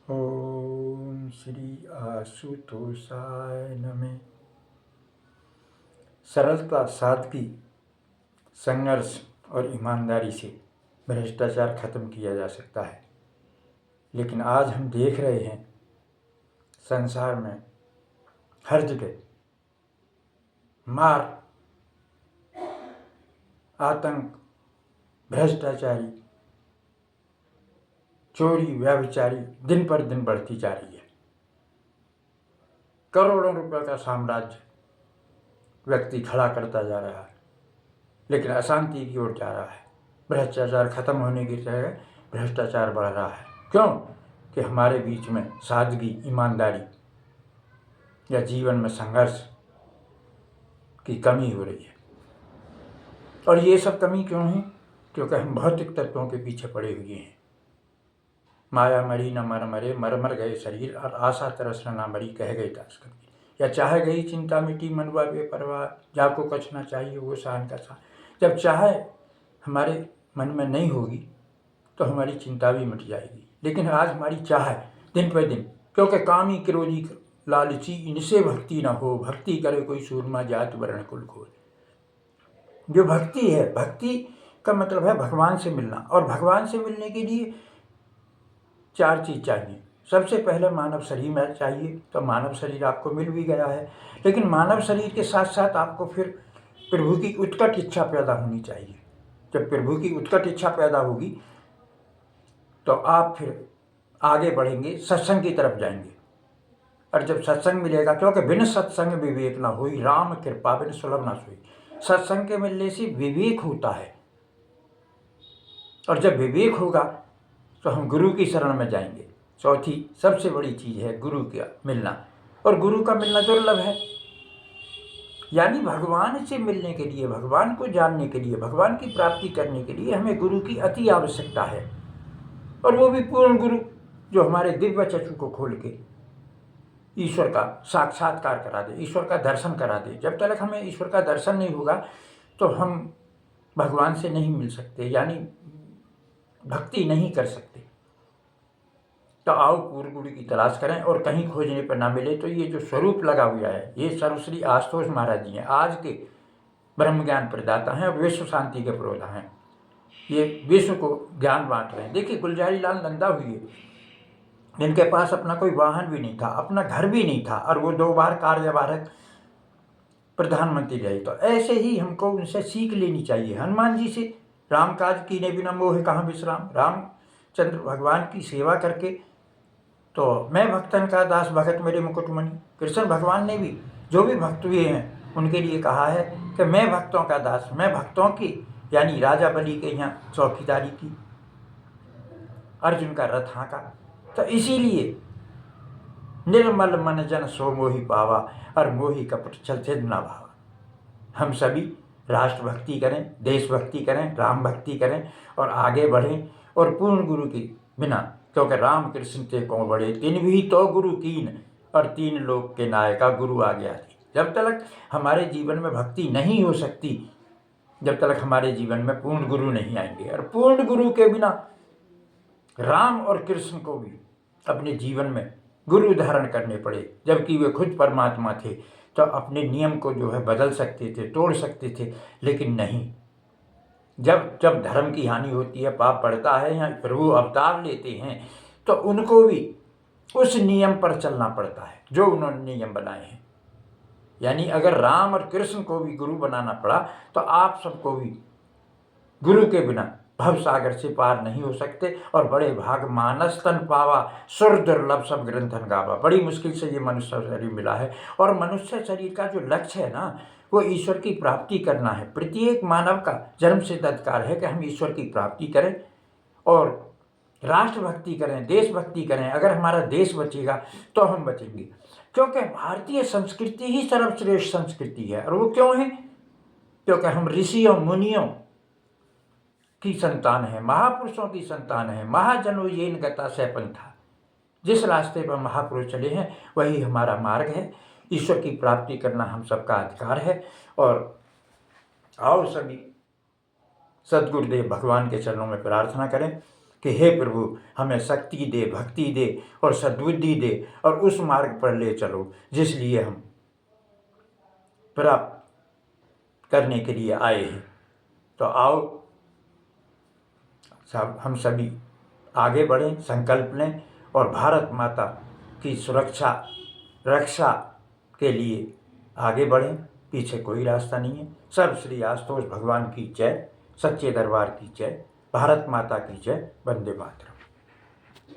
ओम श्री आशुतोषाय नमः। सरलता, सादगी, संघर्ष और ईमानदारी से भ्रष्टाचार खत्म किया जा सकता है। लेकिन आज हम देख रहे हैं संसार में हर जगह मार, आतंक, भ्रष्टाचारी, चोरी, व्यभिचारी दिन पर दिन बढ़ती जा रही है। करोड़ों रुपए का साम्राज्य व्यक्ति खड़ा करता जा रहा है, लेकिन अशांति की ओर जा रहा है। भ्रष्टाचार खत्म होने की जगह भ्रष्टाचार बढ़ रहा है। क्यों? कि हमारे बीच में सादगी, ईमानदारी या जीवन में संघर्ष की कमी हो रही है। और ये सब कमी क्यों है? क्योंकि हम भौतिक तत्वों के पीछे पड़े हुए हैं। माया मरी न मर मरे, मर मर गए शरीर, और आशा तरस न मरी, कह गए दास कबीर। या चाहे गई चिंता मिटी मनवा बेपरवाह, जाको कुछ ना चाहिए वो शान का सा। जब चाहे हमारे मन में नहीं होगी तो हमारी चिंता भी मिट जाएगी। लेकिन आज हमारी चाह है दिन पर दिन, क्योंकि कामी क्रोधी लालची इनसे भक्ति न हो, भक्ति करे कोई सूरमा जात वर्ण कुल खोल। जो भक्ति है, भक्ति का मतलब है भगवान से मिलना। और भगवान से मिलने के लिए 4 चीज़ चाहिए। सबसे पहले मानव शरीर में चाहिए, तो मानव शरीर आपको मिल भी गया है। लेकिन मानव शरीर के साथ साथ आपको फिर प्रभु की उत्कट इच्छा पैदा होनी चाहिए। जब प्रभु की उत्कट इच्छा पैदा होगी तो आप फिर आगे बढ़ेंगे, सत्संग की तरफ जाएंगे। और जब सत्संग मिलेगा, क्योंकि बिन सत्संग विवेक ना होई, राम कृपा बिन सुलभ ना सोई। सत्संग के मिलने से विवेक होता है, और जब विवेक होगा तो हम गुरु की शरण में जाएंगे। चौथी सबसे बड़ी चीज़ है गुरु का मिलना, और गुरु का मिलना दुर्लभ है। यानी भगवान से मिलने के लिए, भगवान को जानने के लिए, भगवान की प्राप्ति करने के लिए हमें गुरु की अति आवश्यकता है। और वो भी पूर्ण गुरु, जो हमारे दिव्य चक्षु को खोल के ईश्वर का साक्षात्कार करा दे, ईश्वर का दर्शन करा दे। जब तक हमें ईश्वर का दर्शन नहीं होगा तो हम भगवान से नहीं मिल सकते, यानी भक्ति नहीं कर सकते। तो आओ पूर्ण गुरु की तलाश करें, और कहीं खोजने पर ना मिले तो ये जो स्वरूप लगा हुआ है, ये सर्वश्री आशुतोष महाराज जी हैं, आज के ब्रह्म ज्ञान प्रदाता हैं और विश्व शांति के प्रोधा हैं। ये विश्व को ज्ञान बांट रहे हैं। देखिए गुलजारी लाल नंदा हुई है, जिनके पास अपना कोई वाहन भी नहीं था, अपना घर भी नहीं था, और वो 2 बार कार्यभारक प्रधानमंत्री रहे। तो ऐसे ही हमको उनसे सीख लेनी चाहिए। हनुमान जी से, राम काज कीने बिना मोह कहाँ विश्राम। रामचंद्र भगवान की सेवा करके तो मैं भक्तन का दास भगत मेरे मुकुटमणि। कृष्ण भगवान ने भी जो भी भक्त हुए हैं उनके लिए कहा है कि मैं भक्तों का दास, मैं भक्तों की, यानी राजा बलि के यहाँ चौकीदारी की, अर्जुन का रथ हाँका। तो इसीलिए निर्मल मन जन सो मोहि पावा, और मोहि कपट छल छिद न भावा। हम सभी राष्ट्रभक्ति करें, देशभक्ति करें, राम भक्ति करें और आगे बढ़ें। और पूर्ण गुरु के बिना, क्योंकि राम कृष्ण ते को बड़े, तीन भी तो गुरु कीन, और 3 लोक के नायका गुरु आ गया थी। जब तक हमारे जीवन में भक्ति नहीं हो सकती, जब तक हमारे जीवन में पूर्ण गुरु नहीं आएंगे। और पूर्ण गुरु के बिना राम और कृष्ण को भी अपने जीवन में गुरु धारण करने पड़े, जबकि वे खुद परमात्मा थे। तो अपने नियम को जो है बदल सकते थे, तोड़ सकते थे, लेकिन नहीं। जब जब धर्म की हानि होती है, पाप बढ़ता है, या प्रभु अवतार लेते हैं, तो उनको भी उस नियम पर चलना पड़ता है जो उन्होंने नियम बनाए हैं। यानी अगर राम और कृष्ण को भी गुरु बनाना पड़ा, तो आप सबको भी गुरु के बिना भव सागर से पार नहीं हो सकते। और बड़े भाग मानस तन पावा, सुर दुर्लभ सब ग्रंथन गावा। बड़ी मुश्किल से ये मनुष्य शरीर मिला है, और मनुष्य शरीर का जो लक्ष्य है ना, वो ईश्वर की प्राप्ति करना है। प्रत्येक मानव का जन्म सिद्ध अधिकार है कि हम ईश्वर की प्राप्ति करें और राष्ट्रभक्ति करें, देशभक्ति करें। अगर हमारा देश बचेगा तो हम बचेंगे, क्योंकि भारतीय संस्कृति ही सर्वश्रेष्ठ संस्कृति है। और वो क्यों है? क्योंकि हम ऋषियों मुनियों की संतान है, महापुरुषों की संतान है। महाजनो येन गता सै पंथा। जिस रास्ते पर महापुरुष चले हैं वही हमारा मार्ग है। ईश्वर की प्राप्ति करना हम सबका अधिकार है। और आओ सभी सदगुरुदेव भगवान के चरणों में प्रार्थना करें कि हे प्रभु हमें शक्ति दे, भक्ति दे और सद्बुद्धि दे और उस मार्ग पर ले चलो जिस लिए हम प्राप्त करने के लिए आए हैं। तो आओ सब हम सभी आगे बढ़ें, संकल्प लें और भारत माता की सुरक्षा रक्षा के लिए आगे बढ़ें। पीछे कोई रास्ता नहीं है। सर्व श्री आशुतोष भगवान की जय, सच्चे दरबार की जय, भारत माता की जय, वंदे मातरम।